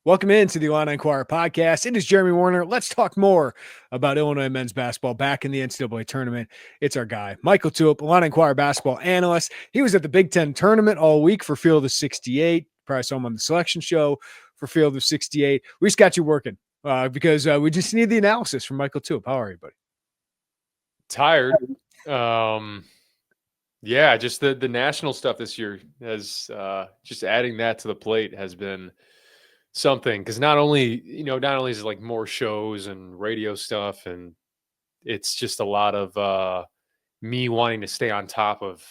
Welcome into the Illini Inquirer podcast. It is Jeremy Werner. Let's talk more about Illinois men's basketball back in the NCAA tournament. It's our guy, Michael LaTulip's, Illini Inquirer basketball analyst. He was at the Big Ten tournament all week for Field of 68. Probably saw him on the selection show for Field of 68. We just got you working because we just need the analysis from Michael LaTulip. How are you, buddy? Tired. Yeah, just the national stuff this year has just adding that to the plate has been something, because not only is it like more shows and radio stuff, and it's just a lot of me wanting to stay on top of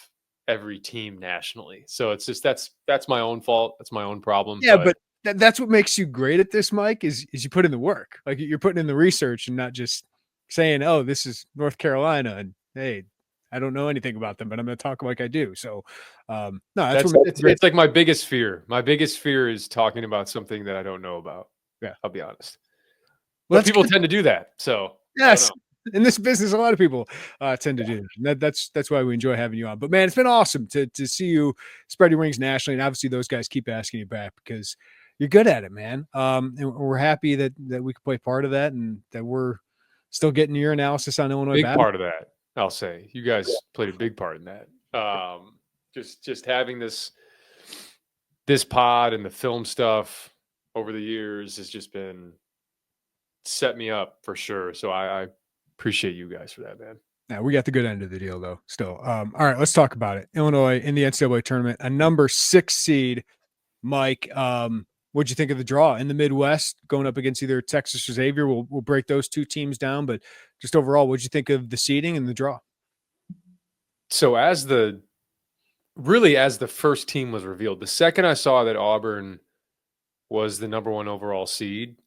every team nationally. So it's just that's my own fault. That's my own problem. Yeah, but that's what makes you great at this, Mike, is you put in the work. Like you're putting in the research and not just saying, oh, this is North Carolina and hey, I don't know anything about them, but I'm going to talk like I do. So, no, it's like my biggest fear. My biggest fear is talking about something that I don't know about. Yeah, I'll be honest. Well, people tend to do that. So yes, in this business, a lot of people tend to do that. That's why we enjoy having you on. But man, it's been awesome to see you spread your wings nationally, and obviously those guys keep asking you back because you're good at it, man. And we're happy that we can play part of that, and that we're still getting your analysis on Illinois. Big part of that. I'll say you guys played a big part in that. Just having this pod and the film stuff over the years has just been set me up for sure. So I appreciate you guys for that, man. Now we got the good end of the deal though. Still, all right, let's talk about it. Illinois in the NCAA tournament, a number 6 seed. Mike, what'd you think of the draw in the Midwest going up against either Texas or Xavier? We'll break those two teams down, but just overall, what'd you think of the seeding and the draw? So as the first team was revealed, the second I saw that Auburn was the number 1 overall seed,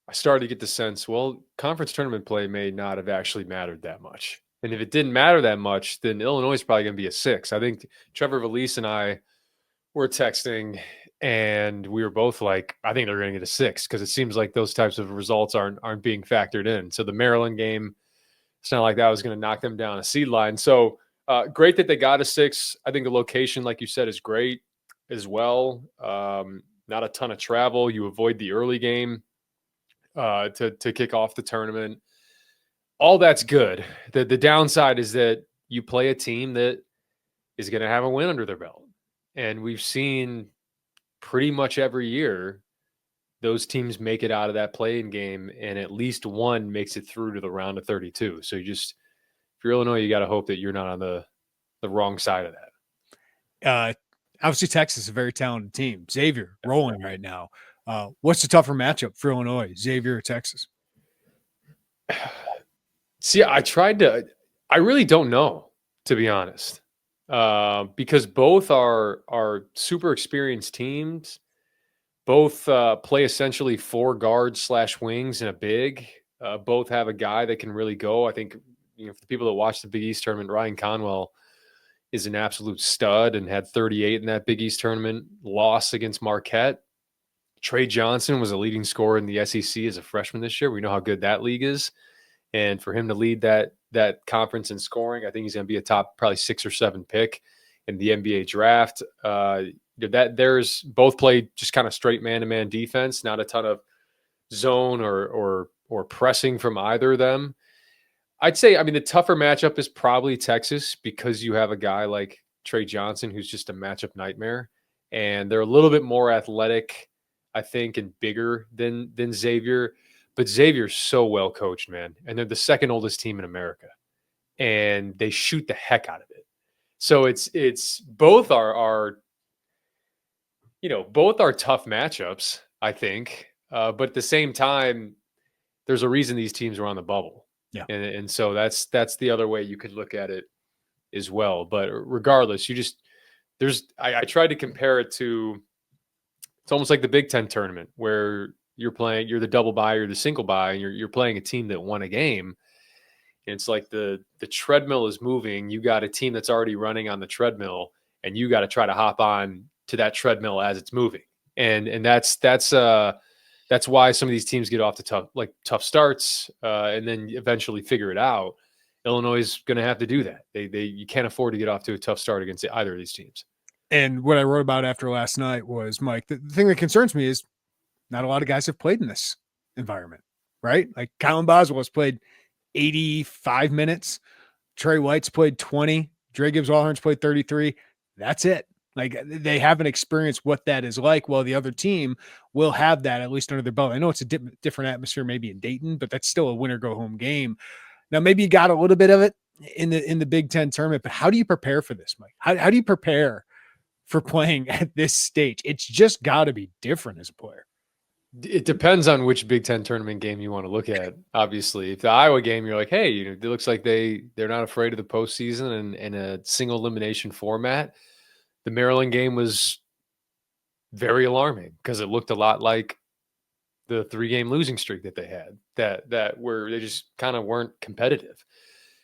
I started to get the sense, well, conference tournament play may not have actually mattered that much. And if it didn't matter that much, then Illinois is probably going to be a 6. I think Trevor Valise and I were texting, and we were both like, I think they're going to get a 6, because it seems like those types of results aren't being factored in. So the Maryland game, it's not like that was going to knock them down a seed line. So great that they got a 6. I think the location, like you said, is great as well. Not a ton of travel. You avoid the early game to kick off the tournament. All that's good. The downside is that you play a team that is going to have a win under their belt. And we've seen pretty much every year those teams make it out of that play-in game, and at least one makes it through to the round of 32. So if you're Illinois, you got to hope that you're not on the wrong side of that. Obviously, Texas is a very talented team. Xavier rolling right now. What's the tougher matchup for Illinois, Xavier or Texas? See, I really don't know, to be honest, because both are super experienced teams. Both play essentially 4 guards / wings and a big. Both have a guy that can really go. I think, for the people that watch the Big East tournament, Ryan Conwell is an absolute stud and had 38 in that Big East tournament loss against Marquette. Trey Johnson was a leading scorer in the SEC as a freshman this year. We know how good that league is. And for him to lead that conference in scoring, I think he's going to be a top probably 6 or 7 pick in the NBA draft. There's both played just kind of straight man-to-man defense, not a ton of zone or pressing from either of them. I'd say, the tougher matchup is probably Texas, because you have a guy like Trey Johnson who's just a matchup nightmare, and they're a little bit more athletic, I think, and bigger than Xavier. But Xavier's so well coached, man, and they're the second oldest team in America, and they shoot the heck out of it. So it's both are tough matchups, I think. But at the same time, there's a reason these teams are on the bubble. Yeah. And so that's the other way you could look at it as well. But regardless, I tried to compare it to, it's almost like the Big Ten tournament where you're the double bye or the single bye, and you're playing a team that won a game. And it's like the treadmill is moving. You got a team that's already running on the treadmill, and you got to try to hop on to that treadmill as it's moving. And that's why some of these teams get off to tough starts, and then eventually figure it out. Illinois is going to have to do that. You can't afford to get off to a tough start against either of these teams. And what I wrote about after last night was, Mike, the thing that concerns me is not a lot of guys have played in this environment, right? Like Colin Boswell has played 85 minutes. Trey White's played 20. Dre Gibbs-Walhorn's played 33. That's it. Like they haven't experienced what that is like. Well, the other team will have that at least under their belt. I know it's a different atmosphere maybe in Dayton, but that's still a winner go home game. Now, maybe you got a little bit of it in the Big Ten tournament, but how do you prepare for this, Mike? How do you prepare for playing at this stage? It's just got to be different as a player. It depends on which Big Ten tournament game you want to look at. Obviously, if the Iowa game, you're like, hey, it looks like they're not afraid of the postseason and in a single elimination format. The Maryland game was very alarming because it looked a lot like the 3-game losing streak that they had, that where they just kind of weren't competitive.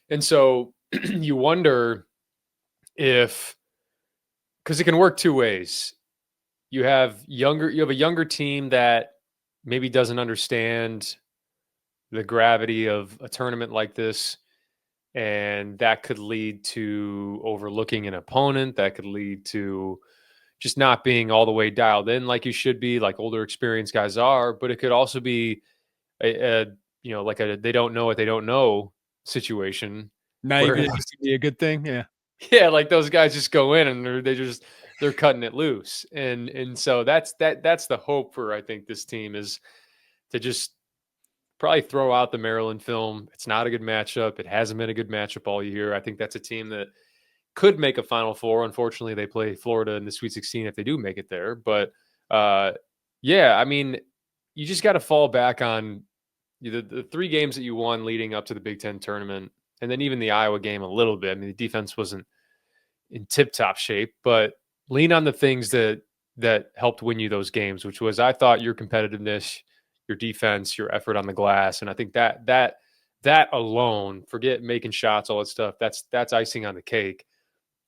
And so you wonder if, because it can work two ways. You have a younger team that maybe doesn't understand the gravity of a tournament like this, and that could lead to overlooking an opponent. That could lead to just not being all the way dialed in like you should be, like older experienced guys are. But it could also be like a they don't know what they don't know situation. Naivety to be a good thing. Yeah. Yeah, like those guys just go in and they're cutting it loose. And so that's the hope for, I think, this team is to just probably throw out the Maryland film. It's not a good matchup. It hasn't been a good matchup all year. I think that's a team that could make a Final Four. Unfortunately, they play Florida in the Sweet 16 if they do make it there. But yeah, I mean, you just got to fall back on the 3 games that you won leading up to the Big Ten tournament, and then even the Iowa game a little bit. I mean, the defense wasn't in tip-top shape, but lean on the things that helped win you those games, which was, I thought, your competitiveness, your defense, your effort on the glass. And I think that alone, forget making shots, all that stuff, that's icing on the cake.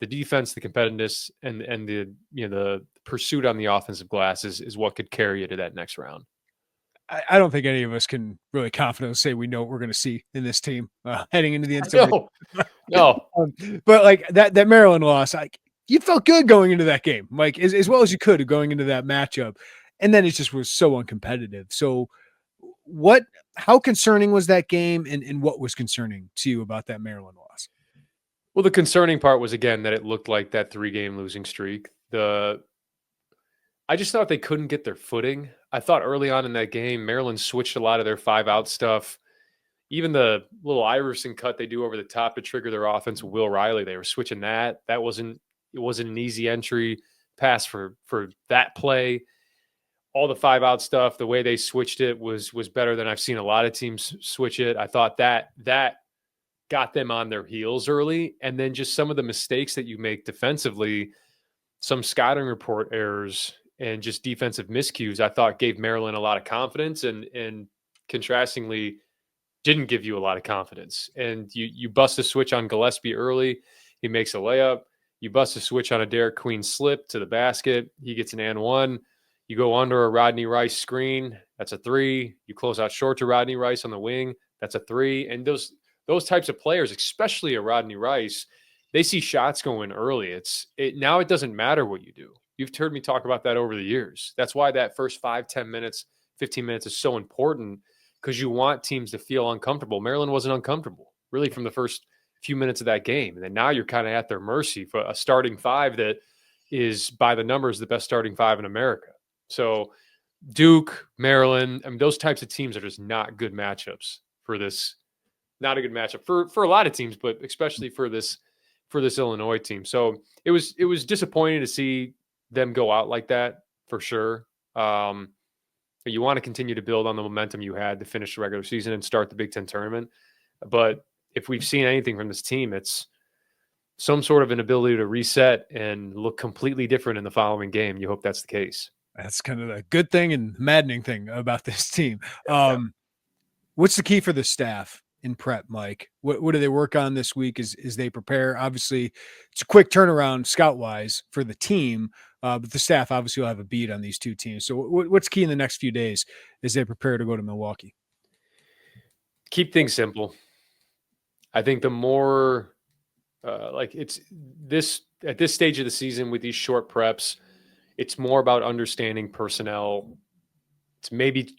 The defense, the competitiveness, and the pursuit on the offensive glass is what could carry you to that next round. I don't think any of us can really confidently say we know what we're going to see in this team heading into the NCAA. No. But like that Maryland loss, like you felt good going into that game, like as well as you could going into that matchup, and then it just was so uncompetitive. So, how concerning was that game, and what was concerning to you about that Maryland loss? Well, the concerning part was, again, that it looked like that 3-game losing streak. I just thought they couldn't get their footing. I thought early on in that game, Maryland switched a lot of their 5-out stuff. Even the little Iverson cut they do over the top to trigger their offense with Will Riley, they were switching that. It wasn't an easy entry pass for that play. All the 5-out stuff, the way they switched it was better than I've seen a lot of teams switch it. I thought that got them on their heels early. And then just some of the mistakes that you make defensively, some scouting report errors and just defensive miscues, I thought gave Maryland a lot of confidence and contrastingly didn't give you a lot of confidence. And you bust a switch on Gillespie early. He makes a layup. You bust a switch on a Derek Queen slip to the basket. He gets an and one. You go under a Rodney Rice screen. That's a 3. You close out short to Rodney Rice on the wing. That's a 3. And those types of players, especially a Rodney Rice, they see shots going early. Now it doesn't matter what you do. You've heard me talk about that over the years. That's why that first 5, 10 minutes, 15 minutes is so important, because you want teams to feel uncomfortable. Maryland wasn't uncomfortable really from the first few minutes of that game. And then now you're kind of at their mercy for a starting 5 that is, by the numbers, the best starting 5 in America. So Duke, Maryland, I mean, those types of teams are just not good matchups for this. Not a good matchup for a lot of teams, but especially for this Illinois team. So it was disappointing to see them go out like that, for sure. You want to continue to build on the momentum you had to finish the regular season and start the Big Ten tournament. But if we've seen anything from this team, it's some sort of an ability to reset and look completely different in the following game. You hope that's the case. That's kind of the good thing and maddening thing about this team. What's the key for the staff in prep, Mike? What do they work on this week as they prepare? Obviously, it's a quick turnaround scout-wise for the team, but the staff obviously will have a beat on these two teams. So what's key in the next few days as they prepare to go to Milwaukee? Keep things simple. I think the more it's this at this stage of the season with these short preps, it's more about understanding personnel It's maybe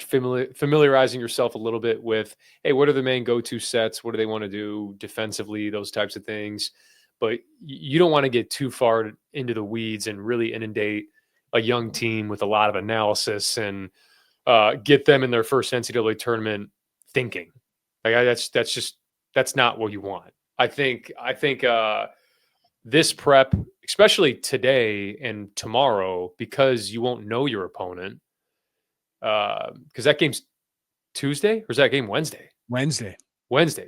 familiarizing yourself a little bit with, hey, what are the main go-to sets? What do they want to do defensively? Those types of things. But you don't want to get too far into the weeds and really inundate a young team with a lot of analysis and get them in their first NCAA tournament thinking. Like, that's not what you want. I think this prep, especially today and tomorrow, because you won't know your opponent. Because that game's Tuesday, or is that game Wednesday? Wednesday.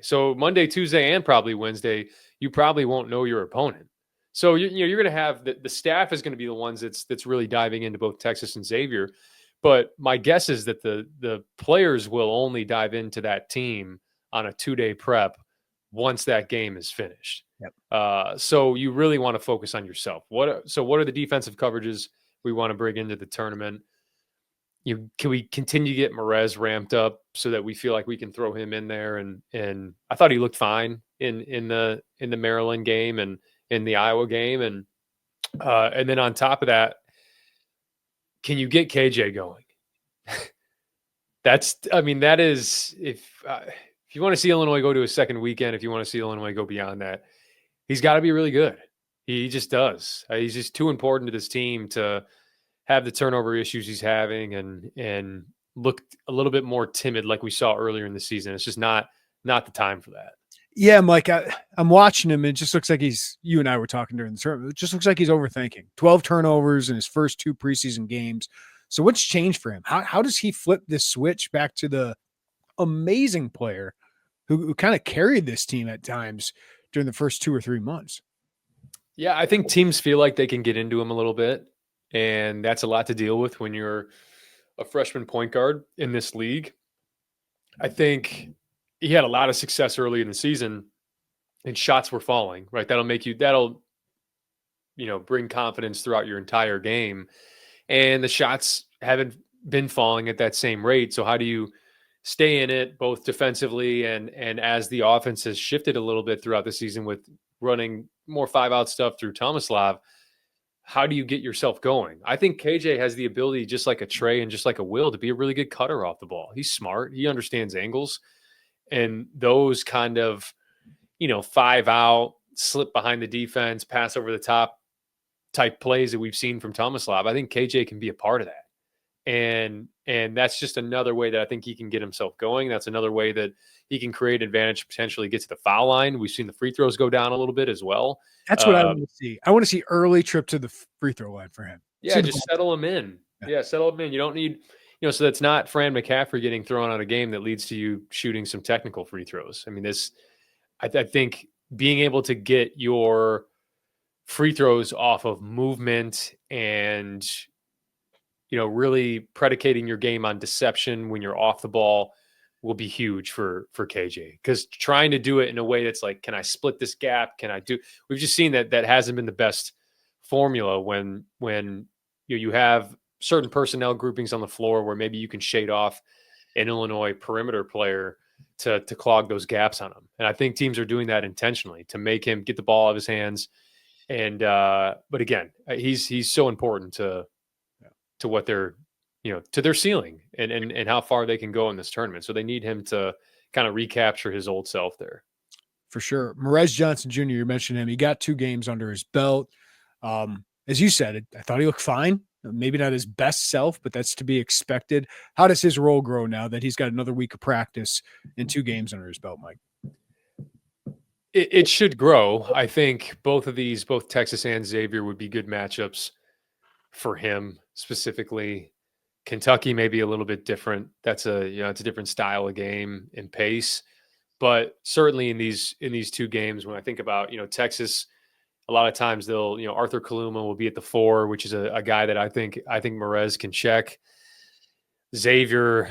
So Monday, Tuesday, and probably Wednesday, you probably won't know your opponent. So you're going to have the staff is going to be the ones that's really diving into both Texas and Xavier. But my guess is that the players will only dive into that team on a 2-day prep once that game is finished. Yep. So you really want to focus on yourself. What are the defensive coverages we want to bring into the tournament? Can we continue to get Merez ramped up so that we feel like we can throw him in there? And I thought he looked fine in the Maryland game and in the Iowa game. And then on top of that, can you get KJ going? That is, if you want to see Illinois go to a second weekend, if you want to see Illinois go beyond that, he's got to be really good. He just does. He's just too important to this team to have the turnover issues he's having and look a little bit more timid like we saw earlier in the season. It's just not the time for that. Yeah, Mike, I'm watching him. It just looks like you and I were talking during the tournament. It just looks like he's overthinking. 12 turnovers in his first 2 preseason games. So what's changed for him? How does he flip this switch back to the amazing player who kind of carried this team at times during the first 2 or 3 months? Yeah, I think teams feel like they can get into him a little bit. And that's a lot to deal with when you're a freshman point guard in this league. I think he had a lot of success early in the season and shots were falling, right? That'll bring confidence throughout your entire game. And the shots haven't been falling at that same rate. So how do you stay in it both defensively and as the offense has shifted a little bit throughout the season with running more 5-out stuff through Tomislav? How do you get yourself going? I think KJ has the ability, just like a Trey and just like a Will, to be a really good cutter off the ball. He's smart. He understands angles. And those kind of, 5-out, slip behind the defense, pass over the top type plays that we've seen from Tomislav, I think KJ can be a part of that. And that's just another way that I think he can get himself going. That's another way that he can create advantage, potentially get to the foul line. We've seen the free throws go down a little bit as well. That's what I want to see. I want to see early trip to the free throw line for him. Yeah, just settle him in. Yeah, settle him in. You don't need, so that's not Fran McCaffrey getting thrown out of a game that leads to you shooting some technical free throws. I mean, I think being able to get your free throws off of movement and, really predicating your game on deception when you're off the ball will be huge for KJ, because trying to do it in a way that's like, can I split this gap? We've just seen that hasn't been the best formula when you have certain personnel groupings on the floor where maybe you can shade off an Illinois perimeter player to clog those gaps on him. And I think teams are doing that intentionally to make him get the ball out of his hands. And, but again, he's so important to what they're, to their ceiling and how far they can go in this tournament. So they need him to kind of recapture his old self there. For sure. Merez Johnson Jr., you mentioned him. He got 2 games under his belt. As you said, I thought he looked fine. Maybe not his best self, but that's to be expected. How does his role grow now that he's got another week of practice and 2 games under his belt, Mike? It should grow. I think both Texas and Xavier would be good matchups for him specifically. Kentucky may be a little bit different. That's it's a different style of game and pace, but certainly in these 2 games, when I think about, Texas, a lot of times they'll, Arthur Kaluma will be at the 4, which is a guy that I think Merez can check. Xavier,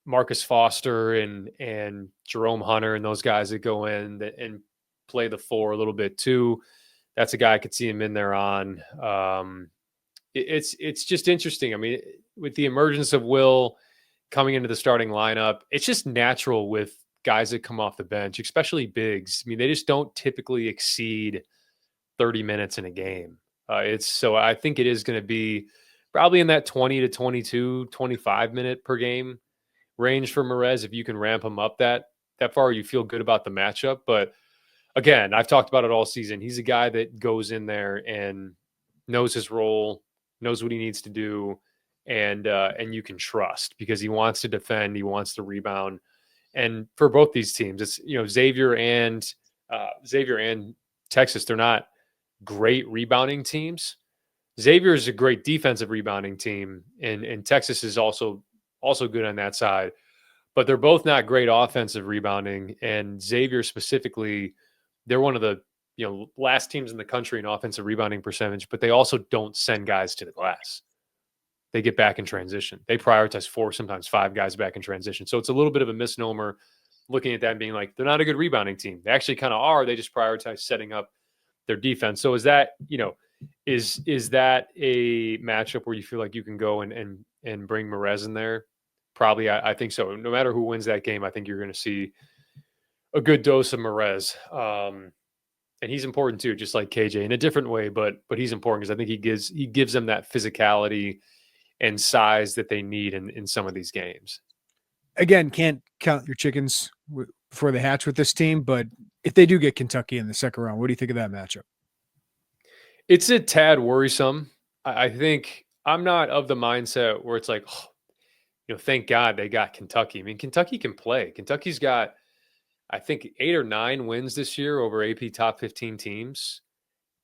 Marcus Foster and Jerome Hunter and those guys that go in and play the 4 a little bit too. That's a guy I could see him in there on. It's just interesting. I mean, with the emergence of Will coming into the starting lineup, it's just natural with guys that come off the bench, especially bigs. I mean, they just don't typically exceed 30 minutes in a game. So I think it is going to be probably in that 20 to 22, 25 minute per game range for Merez. If you can ramp him up that far, you feel good about the matchup. But again, I've talked about it all season. He's a guy that goes in there and knows his role, knows what he needs to do, and you can trust because he wants to defend, he wants to rebound. And for both these teams, it's Xavier and Texas. They're not great rebounding teams. Xavier is a great defensive rebounding team, and Texas is also good on that side. But they're both not great offensive rebounding. And Xavier specifically, they're one of the last teams in the country in offensive rebounding percentage, but they also don't send guys to the glass. They get back in transition. They prioritize 4, sometimes 5 guys back in transition. So it's a little bit of a misnomer looking at that and being like, they're not a good rebounding team. They actually kind of are. They just prioritize setting up their defense. So is that, is that a matchup where you feel like you can go and bring Merez in there? Probably, I think so. No matter who wins that game, I think you're going to see a good dose of Merez. And he's important too, just like KJ in a different way, but he's important because I think he gives them that physicality and size that they need in some of these games. Again, can't count your chickens before they hatch with this team, but if they do get Kentucky in the second round, what do you think of that matchup? It's a tad worrisome. I think I'm not of the mindset where it's like, thank God they got Kentucky. I mean, Kentucky can play. Kentucky's got, I think, 8 or 9 wins this year over AP top 15 teams.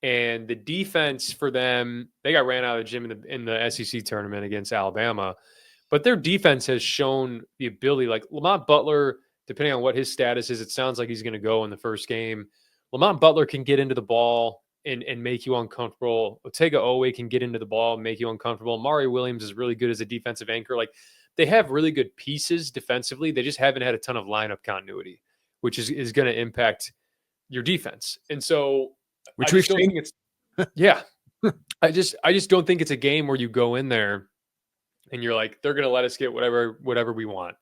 And the defense for them, they got ran out of the gym in the SEC tournament against Alabama. But their defense has shown the ability, like Lamont Butler, depending on what his status is, it sounds like he's going to go in the first game. Lamont Butler can get into the ball and make you uncomfortable. Otega Owe can get into the ball and make you uncomfortable. Mario Williams is really good as a defensive anchor. Like, they have really good pieces defensively. They just haven't had a ton of lineup continuity, which is going to impact your defense. And so which we've seen. Yeah. I just don't think it's a game where you go in there and you're like, they're going to let us get whatever we want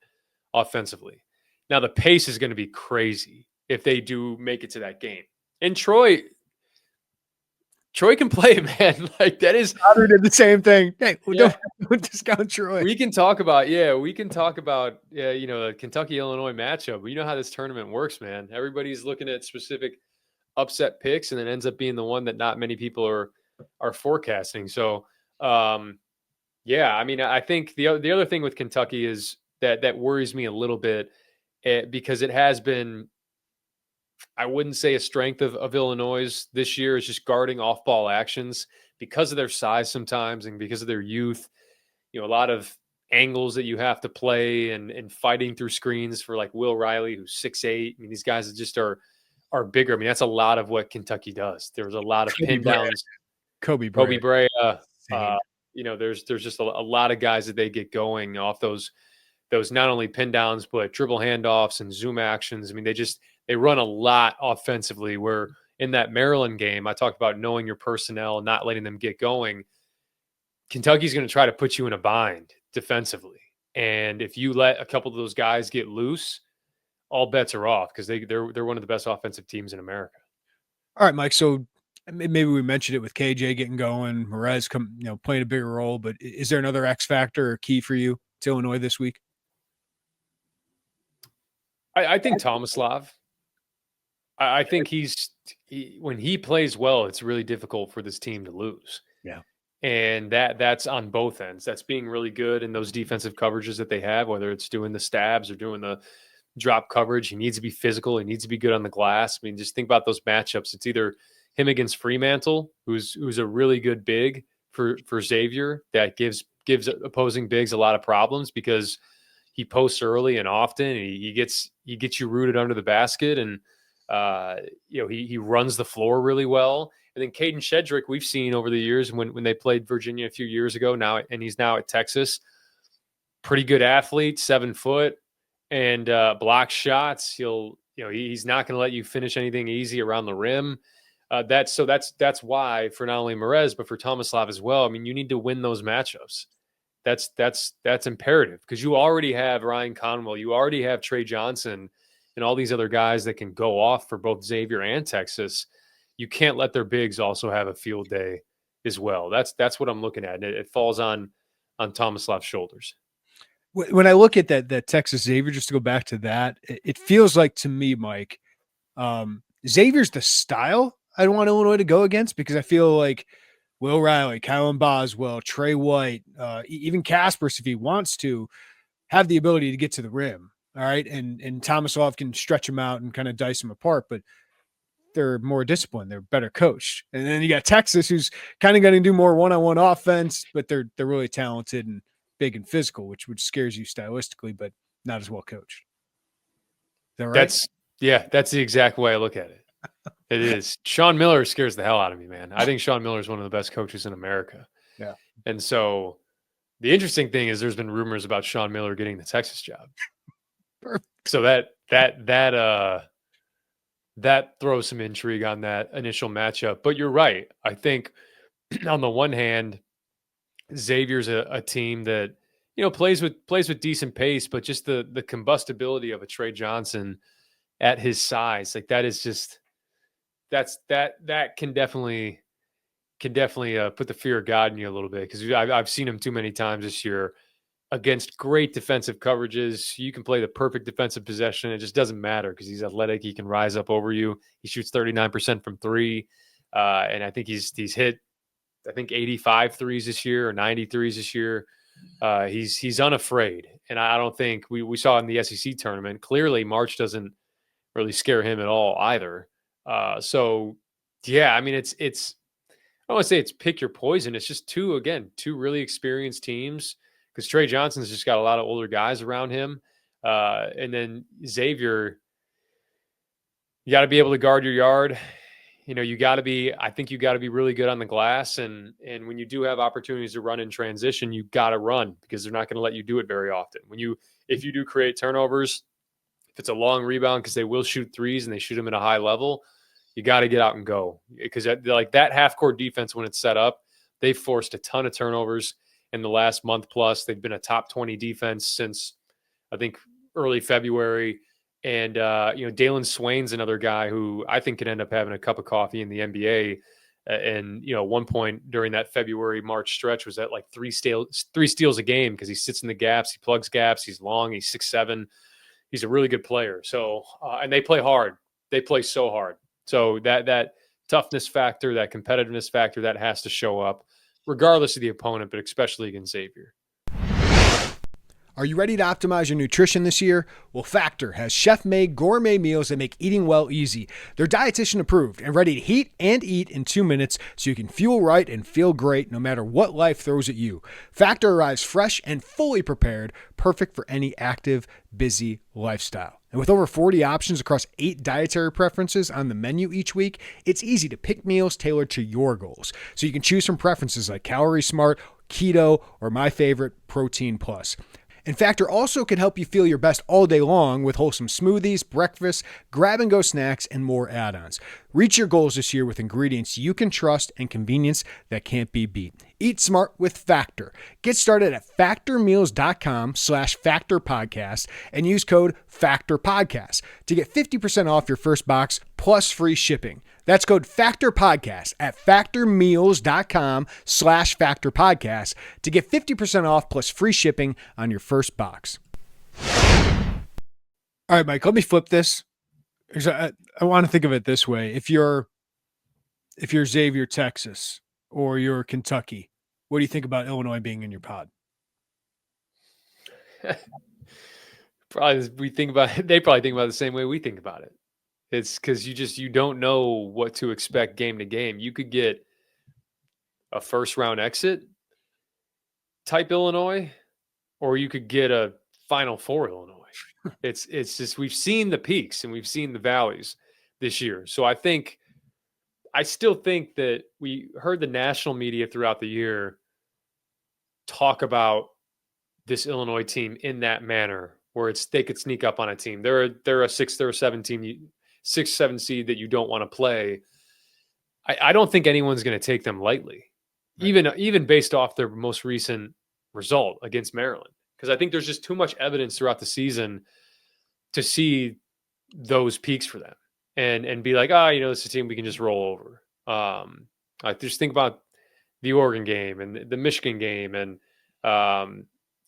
offensively. Now the pace is going to be crazy if they do make it to that game. And Troy can play, man. Like, that is. Otter did the same thing. Hey, don't discount Troy. We can talk about the Kentucky-Illinois matchup. But you know how this tournament works, man. Everybody's looking at specific upset picks and then ends up being the one that not many people are forecasting. So, I mean, I think the other thing with Kentucky is that worries me a little bit because it has been, I wouldn't say a strength of Illinois this year is just guarding off-ball actions because of their size sometimes and because of their youth. A lot of angles that you have to play and fighting through screens for like Will Riley, who's 6'8". I mean, these guys just are bigger. I mean, that's a lot of what Kentucky does. There's a lot of pin downs. Kobe Brea. There's just a lot of guys that they get going off those not only pin downs, but dribble handoffs and zoom actions. I mean, they run a lot offensively, where in that Maryland game, I talked about knowing your personnel, not letting them get going. Kentucky's going to try to put you in a bind defensively. And if you let a couple of those guys get loose, all bets are off because they're one of the best offensive teams in America. All right, Mike. So maybe we mentioned it with KJ getting going, Merez playing a bigger role, but is there another X factor or key for you to Illinois this week? I think Tomislav. I think when he plays well, it's really difficult for this team to lose. Yeah. And that's on both ends. That's being really good in those defensive coverages that they have, whether it's doing the stabs or doing the drop coverage. He needs to be physical. He needs to be good on the glass. I mean, just think about those matchups. It's either him against Fremantle, who's a really good big for Xavier, that gives opposing bigs a lot of problems because he posts early and often. And he gets you rooted under the basket, and he runs the floor really well. And then Caden Shedrick, we've seen over the years when they played Virginia a few years ago and he's now at Texas. Pretty good athlete, 7 foot, and blocks shots. He's not going to let you finish anything easy around the rim. That's why for not only Merez but for Tomislav as well. I mean, you need to win those matchups. That's imperative because you already have Ryan Conwell, you already have Trey Johnson, and all these other guys that can go off for both Xavier and Texas. You can't let their bigs also have a field day as well. That's what I'm looking at. And it falls on Tomislav's shoulders. When I look at that Texas Xavier, just to go back to that, it feels like to me, Mike, Xavier's the style I want Illinois to go against, because I feel like Will Riley, Kylan Boswell, Trey White, even Kaspers, if he wants to, have the ability to get to the rim. All right. And Tomislav can stretch them out and kind of dice them apart, but they're more disciplined. They're better coached. And then you got Texas, who's kind of going to do more one-on-one offense, but they're really talented and big and physical, which scares you stylistically, but not as well coached. Is that right? That's the exact way I look at it. It is. Shawn Miller scares the hell out of me, man. I think Shawn Miller is one of the best coaches in America. Yeah. And so the interesting thing is there's been rumors about Shawn Miller getting the Texas job. Perfect. So that throws some intrigue on that initial matchup. But you're right. I think on the one hand, Xavier's a team that, plays with decent pace, but just the combustibility of a Trey Johnson at his size, like that is just that can definitely put the fear of God in you a little bit, because I've seen him too many times this year against great defensive coverages. You can play the perfect defensive possession. It just doesn't matter because he's athletic. He can rise up over you. He shoots 39% from three. And I think he's hit, 85 threes this year or 90 threes this year. He's unafraid. And I don't think we saw in the SEC tournament, clearly March doesn't really scare him at all either. So yeah, I mean, it's, I don't want to say it's pick your poison. It's just two really experienced teams, because Trey Johnson's just got a lot of older guys around him. And then Xavier, you got to be able to guard your yard. You got to be really good on the glass. And when you do have opportunities to run in transition, you got to run, because they're not going to let you do it very often. If you do create turnovers, if it's a long rebound, because they will shoot threes and they shoot them at a high level, you got to get out and go, because like that half court defense, when it's set up, they've forced a ton of turnovers in the last month plus. They've been a top 20 defense since I think early February. And, Dalen Swain's another guy who I think could end up having a cup of coffee in the NBA. And, one point during that February-March stretch was at like three steals a game, because he sits in the gaps, he plugs gaps, he's long, he's 6'7". He's a really good player. So, and they play hard. They play so hard. So that toughness factor, that competitiveness factor, that has to show up regardless of the opponent, but especially against Xavier. Are you ready to optimize your nutrition this year? Well, Factor has chef-made gourmet meals that make eating well easy. They're dietitian approved and ready to heat and eat in 2 minutes, so you can fuel right and feel great no matter what life throws at you. Factor arrives fresh and fully prepared, perfect for any active, busy lifestyle. And with over 40 options across 8 dietary preferences on the menu each week, it's easy to pick meals tailored to your goals. So you can choose from preferences like Calorie Smart, Keto, or my favorite, Protein Plus. And Factor also can help you feel your best all day long with wholesome smoothies, breakfast, grab-and-go snacks, and more add-ons. Reach your goals this year with ingredients you can trust and convenience that can't be beat. Eat smart with Factor. Get started at factormeals.com/factorpodcast and use code FACTORPODCAST to get 50% off your first box plus free shipping. That's code FACTORPODCAST at factormeals.com/factorpodcast to get 50% off plus free shipping on your first box. All right, Mike, let me flip this. I want to think of it this way. If you're Xavier, Texas, or you're Kentucky, what do you think about Illinois being in your pod? Probably they probably think about it the same way we think about it. It's because you don't know what to expect game to game. You could get a first round exit type Illinois, or you could get a Final Four Illinois. It's just, we've seen the peaks and we've seen the valleys this year. So I still think that we heard the national media throughout the year talk about this Illinois team in that manner, where they could sneak up on a team. They're a 6 or 7 team, 6-7 seed that you don't want to play. I don't think anyone's going to take them lightly, right, even based off their most recent result against Maryland, because I think there's just too much evidence throughout the season to see those peaks for them and be like, this is a team we can just roll over. I just think about the Oregon game and the Michigan game, and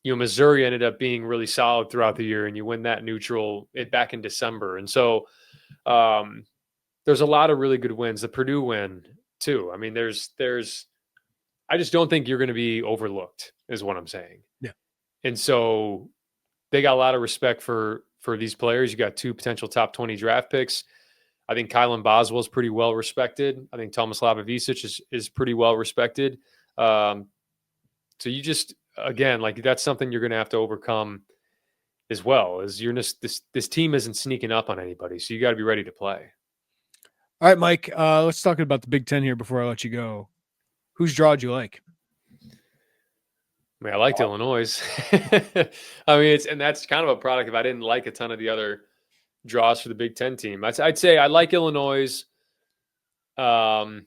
Missouri ended up being really solid throughout the year, and you win that neutral back in December. And so there's a lot of really good wins. The Purdue win too. I mean, I just don't think you're going to be overlooked, is what I'm saying. Yeah. And so they got a lot of respect for these players. You got 2 potential top 20 draft picks. I think Kylan Boswell is pretty well respected. I think Thomas Lapavicic is pretty well respected. So you just, again, like that's something you're going to have to overcome as well. Is you're just this team isn't sneaking up on anybody, so you got to be ready to play. All right, Mike. Let's talk about the Big Ten here before I let you go. Whose draw do you like? I mean, I liked Illinois. I mean, and that's kind of a product if I didn't like a ton of the other draws for the Big Ten team. I'd say I like Illinois. I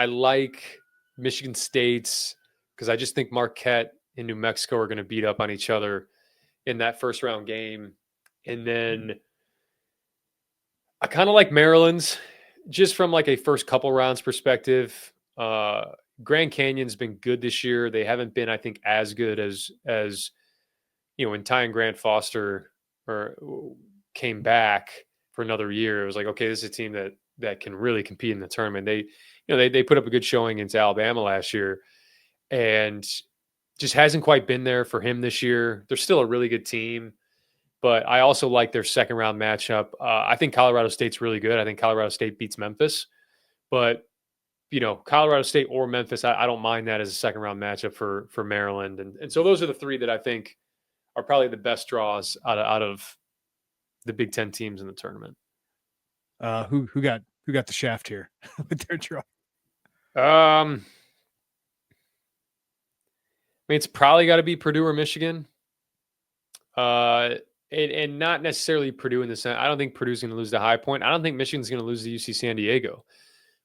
like Michigan State's because I just think Marquette and New Mexico are going to beat up on each other in that first round game. And then I kind of like Maryland's just from like a first couple rounds perspective. Grand Canyon's been good this year. They haven't been, I think, as good as when Ty and Grant Foster came back for another year. It was like, okay, this is a team that can really compete in the tournament. They put up a good showing against Alabama last year, and just hasn't quite been there for him this year. They're still a really good team, but I also like their second round matchup. I think Colorado State's really good. I think Colorado State beats Memphis, but Colorado State or Memphis, I don't mind that as a second round matchup for Maryland. And so those are the 3 that I think are probably the best draws out of the Big Ten teams in the tournament. Who got the shaft here with their draw? I mean, it's probably got to be Purdue or Michigan. And not necessarily Purdue in the sense. I don't think Purdue's going to lose to High Point. I don't think Michigan's going to lose to UC San Diego.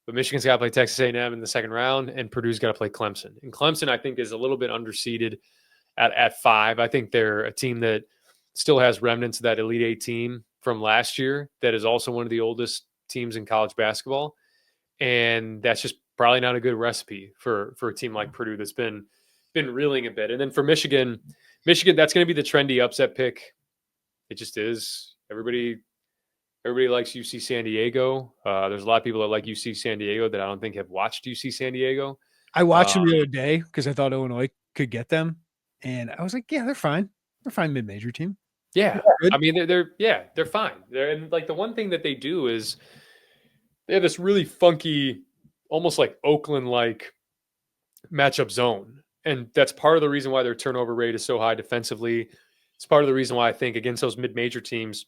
But Michigan's got to play Texas A&M in the second round, and Purdue's got to play Clemson. And Clemson, I think, is a little bit underseeded at 5. I think they're a team that still has remnants of that Elite Eight team from last year that is also one of the oldest teams in college basketball. And that's just probably not a good recipe for a team like Purdue that's been reeling a bit. And then for Michigan, that's going to be the trendy upset pick. It just is. Everybody likes UC San Diego. There's a lot of people that like UC San Diego that I don't think have watched UC San Diego. I watched them the other day because I thought Illinois could get them, and I was like, "Yeah, they're fine. They're fine mid-major team." Yeah, I mean they're fine. And like the one thing that they do is they have this really funky, almost like Oakland-like matchup zone, and that's part of the reason why their turnover rate is so high defensively. It's part of the reason why I think against those mid-major teams,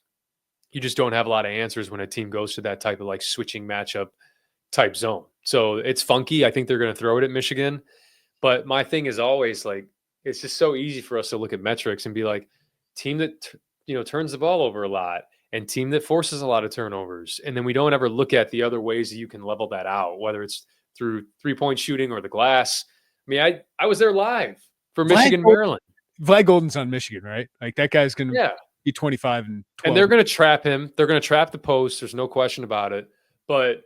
you just don't have a lot of answers when a team goes to that type of like switching matchup type zone. So it's funky. I think they're going to throw it at Michigan. But my thing is always like, it's just so easy for us to look at metrics and be like, team that, turns the ball over a lot and team that forces a lot of turnovers. And then we don't ever look at the other ways that you can level that out, whether it's through 3-point shooting or the glass. I mean, I was there live for Michigan, Maryland. Vlad Golden's on Michigan, right? Like that guy's going to be 25 and 12. And they're going to trap him. They're going to trap the post. There's no question about it. But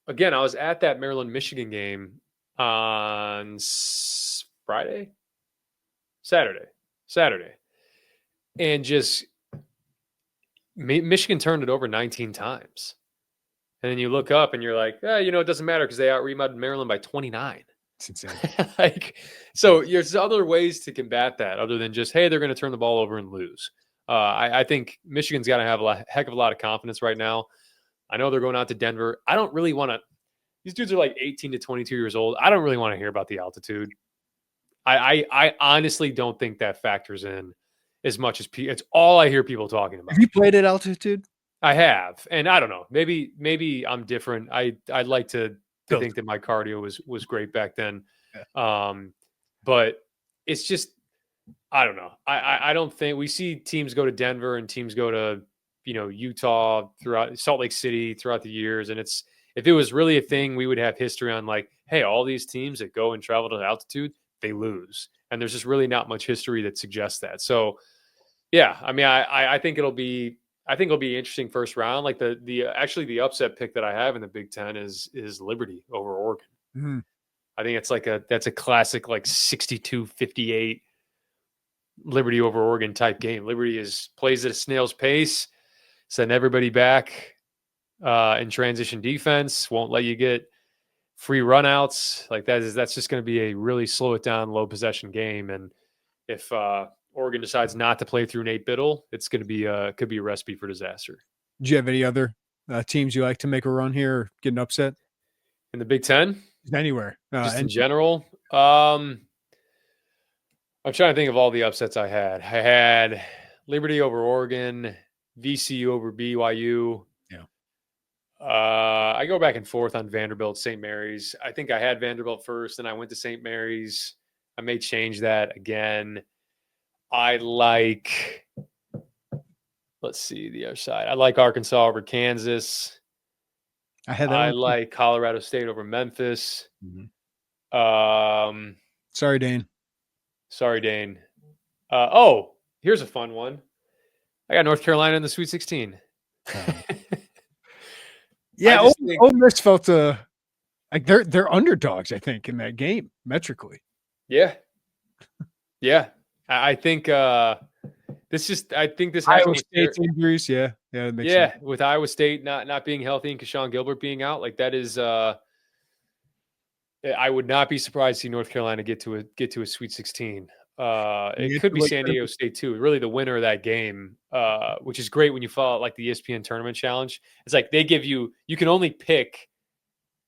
again, I was at that Maryland Michigan game on Saturday, and just Michigan turned it over 19 times. And then you look up and you're like, it doesn't matter because they out-rebounded Maryland by 29. It's insane. So there's other ways to combat that other than just, hey, they're going to turn the ball over and lose. I think Michigan's got to have a heck of a lot of confidence right now. I know they're going out to Denver. I don't really want to – these dudes are like 18 to 22 years old. I don't really want to hear about the altitude. I honestly don't think that factors in as much as it's all I hear people talking about. Have you played at altitude? I have. And I don't know. Maybe I'm different. I'd like to think that my cardio was great back then. Yeah. But it's just – I don't know. I don't think we see teams go to Denver and teams go to, Utah throughout Salt Lake City throughout the years. And if it was really a thing, we would have history on like, hey, all these teams that go and travel to altitude, they lose. And there's just really not much history that suggests that. So yeah, I mean, I think it'll be interesting first round. Like the upset pick that I have in the Big Ten is Liberty over Oregon. Mm-hmm. I think that's a classic like 62-58 Liberty over Oregon type game. Liberty plays at a snail's pace, send everybody back in transition defense, won't let you get free runouts. Like that's just going to be a really slow it down, low possession game. And if Oregon decides not to play through Nate Biddle, it's going to be could be a recipe for disaster. Do you have any other teams you like to make a run here or get an upset? In the Big Ten? Anywhere. Just in general? I'm trying to think of all the upsets I had. I had Liberty over Oregon, VCU over BYU. Yeah. I go back and forth on Vanderbilt, St. Mary's. I think I had Vanderbilt first, and I went to St. Mary's. I may change that again. I like, let's see, the other side. I like Arkansas over Kansas. I like Colorado State over Memphis. Mm-hmm. Sorry, Dane. Here's a fun one. I got North Carolina in the Sweet 16. Yeah, Ole Miss felt like they're underdogs, I think, in that game metrically. Yeah. I think this happens Iowa State's injuries. Yeah, that makes sense. With Iowa State not being healthy and Keshawn Gilbert being out, like that is. I would not be surprised to see North Carolina get to a Sweet 16. It could be San Diego State too. Really, the winner of that game, which is great when you follow like the ESPN Tournament Challenge. It's like they give you can only pick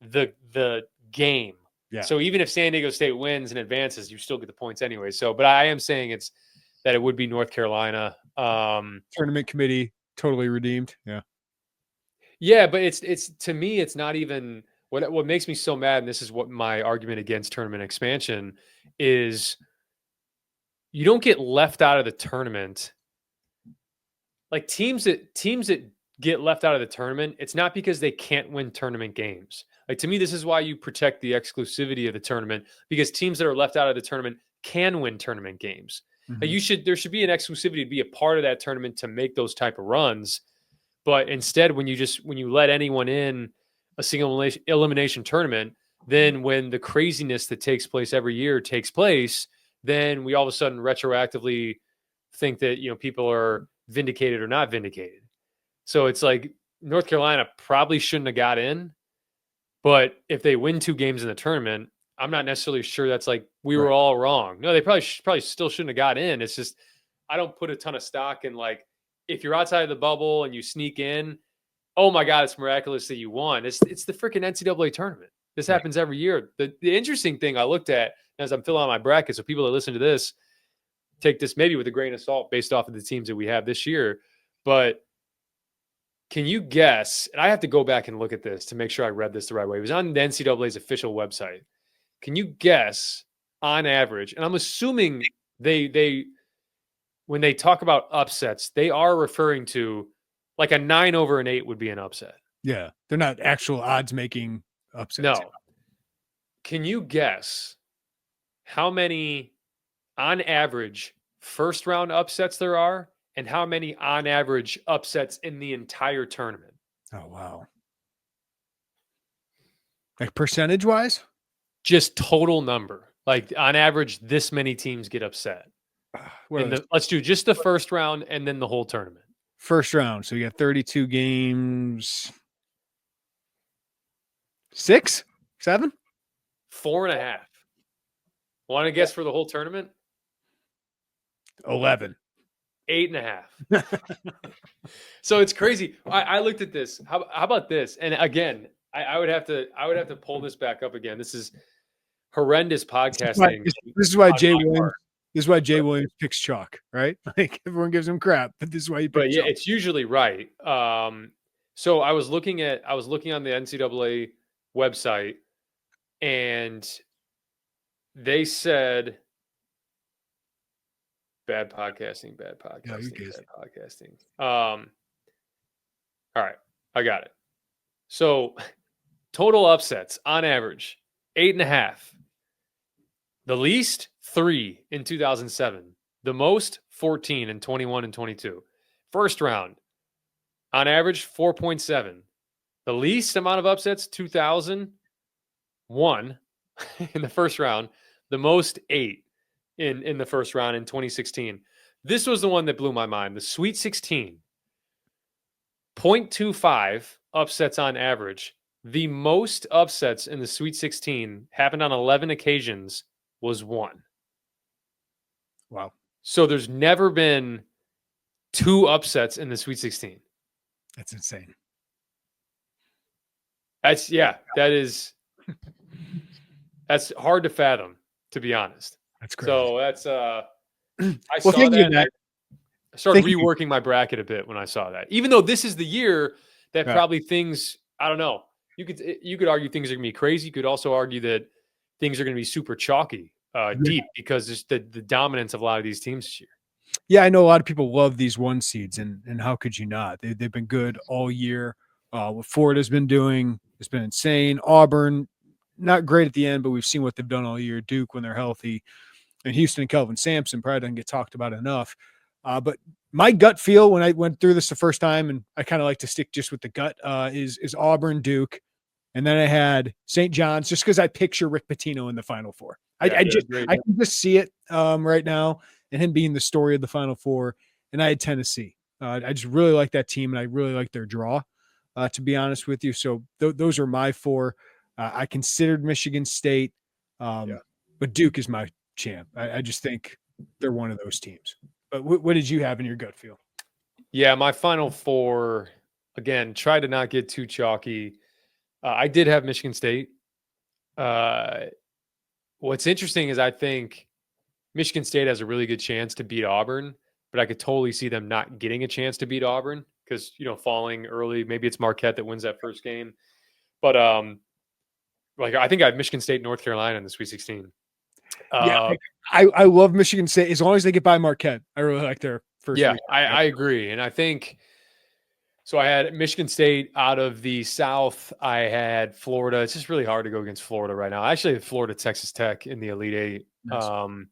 the game. Yeah. So even if San Diego State wins and advances, you still get the points anyway. So, but I am saying that it would be North Carolina. Tournament committee totally redeemed. Yeah. Yeah, but it's to me, it's not even what makes me so mad. And this is what my argument against tournament expansion is. You don't get left out of the tournament. Like teams that get left out of the tournament, it's not because they can't win tournament games. Like to me, this is why you protect the exclusivity of the tournament, because teams that are left out of the tournament can win tournament games. Mm-hmm. Like there should be an exclusivity to be a part of that tournament to make those type of runs. But instead, when you let anyone in a single elimination tournament, then when the craziness that takes place every year takes place, then we all of a sudden retroactively think that, people are vindicated or not vindicated. So it's like North Carolina probably shouldn't have got in, but if they win 2 games in the tournament, I'm not necessarily sure that's like we were all wrong. No, they probably still shouldn't have got in. It's just I don't put a ton of stock in like if you're outside of the bubble and you sneak in, oh my God, it's miraculous that you won. It's the freaking NCAA tournament. This happens every year. The interesting thing I looked at as I'm filling out my bracket, so people that listen to this take this maybe with a grain of salt based off of the teams that we have this year. But can you guess, and I have to go back and look at this to make sure I read this the right way. It was on the NCAA's official website. Can you guess on average, and I'm assuming they when they talk about upsets, they are referring to like a 9 over an 8 would be an upset. Yeah. They're not actual odds making upsets. No. Can you guess how many on average first round upsets there are and how many on average upsets in the entire tournament? Oh, wow. Like percentage wise? Just total number. Like on average, this many teams get upset. Let's do just the first round and then the whole tournament. First round. So you got 32 games. 6? 7? 4.5. Want to guess for the whole tournament? 11. 8.5. So it's crazy. I looked at this. How about this? And again, I would have to pull this back up again. This is horrendous podcasting. This is why Jay Williams. This is why Jay Williams picks chalk, right? Like everyone gives him crap, but this is why he picks chalk. It's usually right. So I was looking on the NCAA website, and they said bad podcasting. All right, I got it. So total upsets on average 8.5. The least 3 in 2007. The most 14 in 21 and 22. First round on average 4.7. The least amount of upsets 2001. in the first round, the most 8 in the first round in 2016. This was the one that blew my mind. The Sweet 16, 0.25 upsets on average. The most upsets in the Sweet 16 happened on 11 occasions was 1. Wow. So there's never been 2 upsets in the Sweet 16. That's insane. That's hard to fathom, to be honest. That's crazy. So that's I Well, saw that. that. I started reworking my bracket a bit when I saw that. Even though this is the year that probably things, I don't know. You could argue things are going to be crazy. You could also argue that things are going to be super chalky, deep, because it's the dominance of a lot of these teams this year. Yeah, I know a lot of people love these 1 seeds, and how could you not? They've been good all year. What Florida's been doing has been insane. Auburn, not great at the end, but we've seen what they've done all year. Duke, when they're healthy, and Houston and Kelvin Sampson probably doesn't get talked about enough. But my gut feel when I went through this the first time, and I kind of like to stick just with the gut, is Auburn, Duke, and then I had St. John's, just because I picture Rick Pitino in the Final Four. Yeah, I can just see it right now, and him being the story of the Final Four. And I had Tennessee. I just really like that team, and I really like their draw, to be honest with you. So those are my 4. I considered Michigan State, but Duke is my champ. I just think they're one of those teams. But what did you have in your gut feel? Yeah, my Final 4, again, try to not get too chalky. I did have Michigan State. What's interesting is I think Michigan State has a really good chance to beat Auburn, but I could totally see them not getting a chance to beat Auburn because, falling early. Maybe it's Marquette that wins that first game. But I think I have Michigan State, North Carolina in the Sweet 16. Yeah, I love Michigan State as long as they get by Marquette. I really like their first. Yeah, I agree, and I think so. I had Michigan State out of the South. I had Florida. It's just really hard to go against Florida right now. I actually had Florida, Texas Tech in the Elite 8. Nice.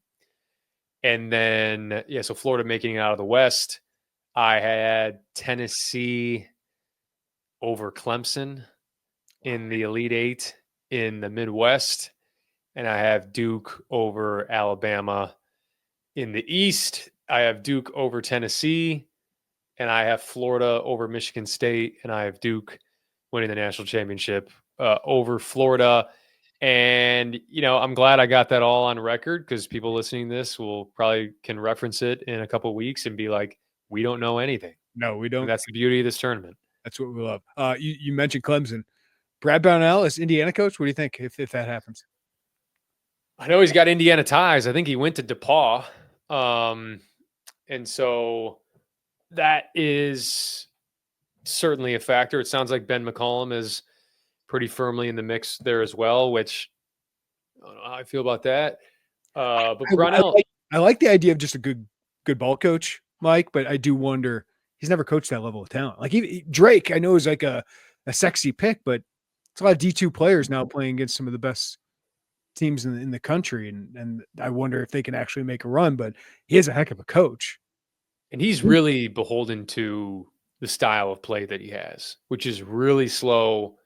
And then so Florida making it out of the West. I had Tennessee over Clemson in the Elite 8 in the Midwest. And I have Duke over Alabama in the East. I have Duke over Tennessee, and I have Florida over Michigan State, and I have Duke winning the national championship over Florida. And, I'm glad I got that all on record because people listening to this can reference it in a couple of weeks and be like, we don't know anything. No, we don't. And that's the beauty of this tournament. That's what we love. You mentioned Clemson. Brad Brownell is Indiana coach. What do you think if that happens? I know he's got Indiana ties. I think he went to DePaul. And so that is certainly a factor. It sounds like Ben McCollum is pretty firmly in the mix there as well, which I don't know how I feel about that. But Brownell, I like the idea of just a good ball coach, Mike, but I do wonder he's never coached that level of talent. Like Drake, I know is like a sexy pick, but it's a lot of D2 players now playing against some of the best teams in the country, and I wonder if they can actually make a run. But he is a heck of a coach, and he's really beholden to the style of play that he has, which is really slow.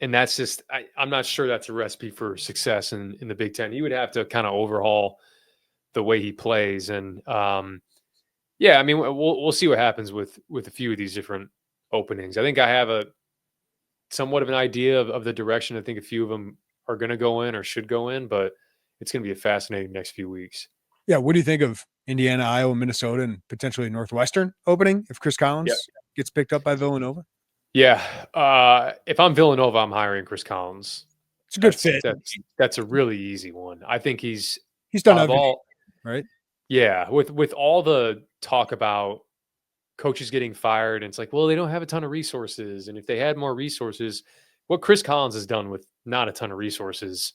And that's just I'm not sure that's a recipe for success in the Big Ten. He would have to kind of overhaul the way he plays, and I mean we'll see what happens with a few of these different openings. I think I have a somewhat of an idea of the direction. I think a few of them are going to go in or should go in, but it's going to be a fascinating next few weeks. Yeah. What do you think of Indiana, Iowa, Minnesota, and potentially Northwestern opening if Chris Collins gets picked up by Villanova? Yeah. If I'm Villanova, I'm hiring Chris Collins. It's a good fit. That's a really easy one. I think he's done everything, right? Yeah. With all the talk about coaches getting fired, and it's like, well, they don't have a ton of resources. And if they had more resources, what Chris Collins has done with not a ton of resources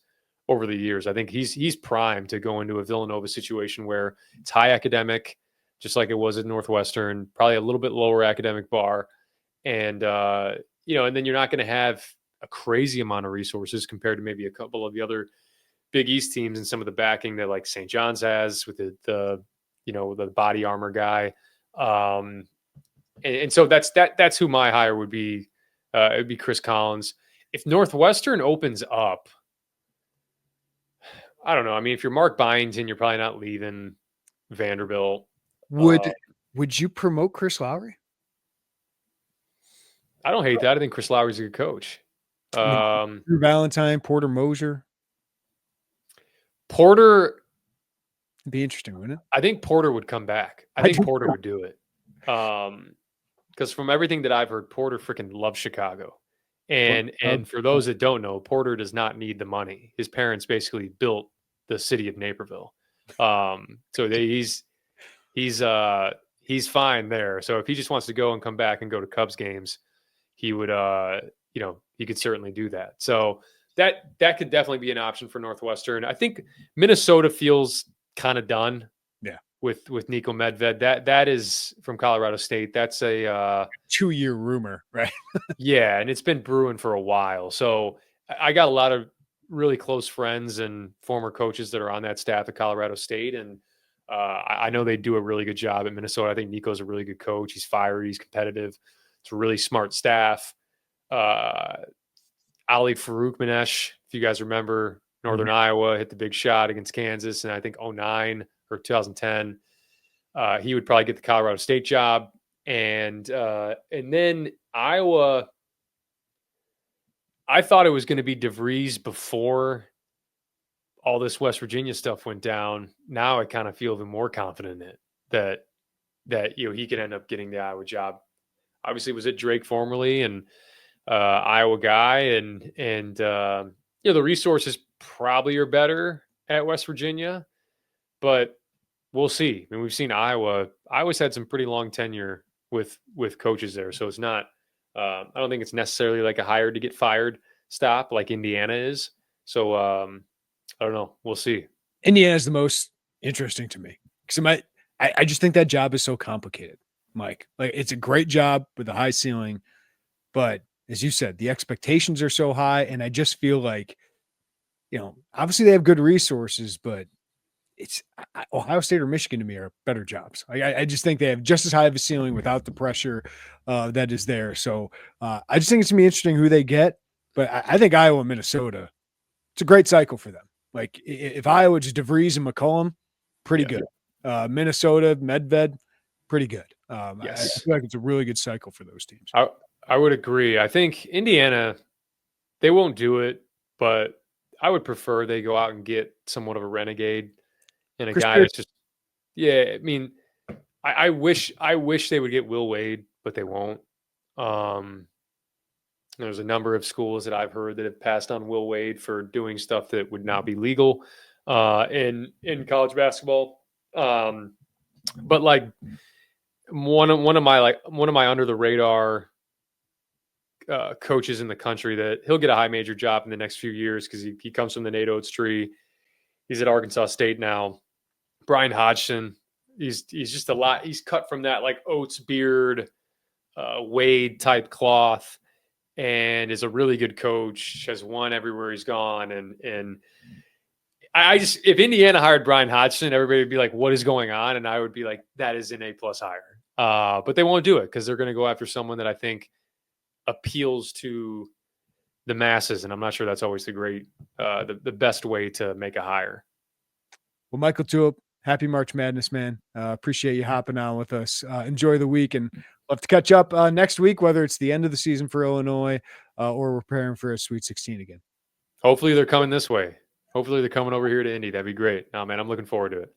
over the years, I think he's primed to go into a Villanova situation where it's high academic, just like it was at Northwestern, probably a little bit lower academic bar. And, and then you're not going to have a crazy amount of resources compared to maybe a couple of the other Big East teams and some of the backing that like St. John's has with the body armor guy. And so that's who my hire would be. It would be Chris Collins. If Northwestern opens up, I don't know. I mean, if you're Mark Byington, you're probably not leaving Vanderbilt. Would you promote Chris Lowry? I don't hate that. I think Chris Lowry's a good coach. Drew Valentine, Porter Moser. Porter. It'd be interesting, wouldn't it? I think Porter would come back. I think Porter would do it. Because from everything that I've heard, Porter freaking loves Chicago. And for those that don't know, Porter does not need the money. His parents basically built the city of Naperville. So he's fine there. So if he just wants to go and come back and go to Cubs games, he would he could certainly do that. So that could definitely be an option for Northwestern. I think Minnesota feels kind of done. Yeah. With Nico Medved. That is from Colorado State. That's a 2-year rumor, right? Yeah, and it's been brewing for a while. So I got a lot of really close friends and former coaches that are on that staff at Colorado State, and I know they do a really good job at Minnesota. I think Nico's a really good coach. He's fiery, he's competitive. It's a really smart staff. Ali Farouk-Manesh, if you guys remember, Northern Iowa hit the big shot against Kansas, and I think 2009 or 2010. He would probably get the Colorado State job, and then Iowa. I thought it was going to be DeVries before all this West Virginia stuff went down. Now I kind of feel even more confident in it that he could end up getting the Iowa job. Obviously, was it Drake formerly and Iowa guy, and the resources probably are better at West Virginia, but we'll see. I mean, we've seen Iowa. Iowa's had some pretty long tenure with coaches there, so it's not. I don't think it's necessarily like a hired to get fired stop like Indiana is. So I don't know. We'll see. Indiana is the most interesting to me because I just think that job is so complicated, Mike. Like, it's a great job with a high ceiling, but as you said, the expectations are so high, and I just feel like, obviously they have good resources, but it's Ohio State or Michigan to me are better jobs. I just think they have just as high of a ceiling without the pressure that is there. So I just think it's gonna be interesting who they get, but I think Iowa and Minnesota, it's a great cycle for them. Like, if Iowa just DeVries and McCollum, pretty good. Minnesota, Medved, pretty good. Yes. I feel like it's a really good cycle for those teams. I would agree. I think Indiana, they won't do it, but I would prefer they go out and get somewhat of a renegade and a guy that's just, I mean, I wish they would get Will Wade, but they won't. There's a number of schools that I've heard that have passed on Will Wade for doing stuff that would not be legal in college basketball. But like one of my under the radar coaches in the country that he'll get a high major job in the next few years because he comes from the Nate Oates tree. He's at Arkansas State now. Brian Hodgson, he's just a lot. He's cut from that like Oates beard, Wade type cloth, and is a really good coach. Has won everywhere he's gone, and I just, if Indiana hired Brian Hodgson, everybody would be like, "What is going on?" And I would be like, "That is an A+ hire." But they won't do it because they're going to go after someone that I think appeals to the masses, and I'm not sure that's always the best way to make a hire. Well, Michael Tulip, happy March Madness, man. Appreciate you hopping on with us. Enjoy the week, and love to catch up next week, whether it's the end of the season for Illinois or we're preparing for a Sweet 16 again. Hopefully they're coming this way. Hopefully they're coming over here to Indy. That'd be great. Oh, man, I'm looking forward to it.